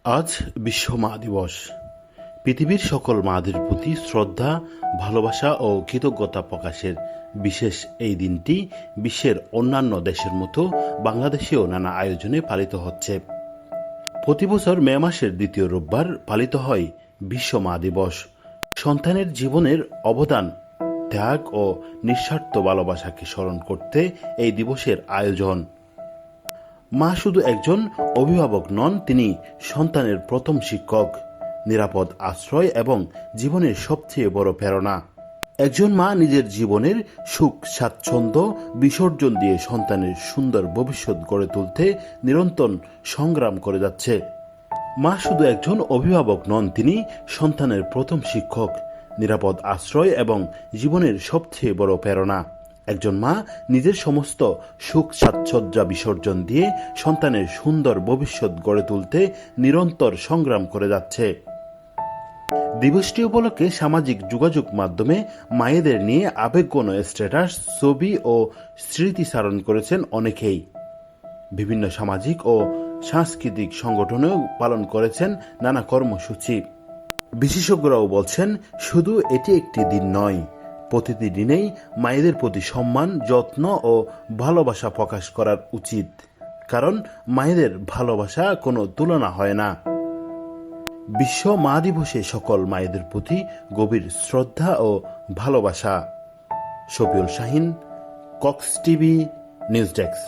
আজ বিশ্ব মা দিবস। পৃথিবীর সকল মাদের প্রতি শ্রদ্ধা, ভালোবাসা ও কৃতজ্ঞতা প্রকাশের বিশেষ এই দিনটি বিশ্বের অন্যান্য দেশের মতো বাংলাদেশেও নানা আয়োজনে পালিত হচ্ছে। প্রতি বছর মে মাসের দ্বিতীয় রোববার পালিত হয় বিশ্ব মা দিবস। সন্তানের জীবনের অবদান, ত্যাগ ও নিঃস্বার্থ ভালোবাসাকে স্মরণ করতে এই দিবসের আয়োজন। মা শুধু একজন অভিভাবক নন, তিনি সন্তানের প্রথম শিক্ষক, নিরাপদ আশ্রয় এবং জীবনের সবচেয়ে বড় প্রেরণা। একজন মা নিজের জীবনের সুখ স্বাচ্ছন্দ্য বিসর্জন দিয়ে সন্তানের সুন্দর ভবিষ্যৎ গড়ে তুলতে নিরন্তর সংগ্রাম করে যাচ্ছে। মা শুধু একজন অভিভাবক নন, তিনি সন্তানের প্রথম শিক্ষক, নিরাপদ আশ্রয় এবং জীবনের সবচেয়ে বড় প্রেরণা। একজন মা নিজের সমস্ত সুখ স্বাচ্ছন্দ্য বিসর্জন দিয়ে সন্তানের সুন্দর ভবিষ্যৎ গড়ে তুলতে নিরন্তর সংগ্রাম করে যাচ্ছে। দিবসটি উপলক্ষে সামাজিক যোগাযোগ মাধ্যমে মায়েদের নিয়ে আবেগঘন স্ট্যাটাস, ছবি ও স্মৃতিচারণ করেছেন অনেকেই। বিভিন্ন সামাজিক ও সাংস্কৃতিক সংগঠনেও পালন করেছেন নানা কর্মসূচি। বিশেষজ্ঞরাও বলছেন, শুধু এটি একটি দিন নয়, প্রতিটি দিনেই মায়েদের প্রতি সম্মান, যত্ন ও ভালোবাসা প্রকাশ করার উচিত, কারণ মায়েদের ভালোবাসা কোনো তুলনা হয় না। বিশ্ব মা দিবসে সকল মায়েদের প্রতি গভীর শ্রদ্ধা ও ভালোবাসা। Shafiul Shahin, Cox TV, news desk.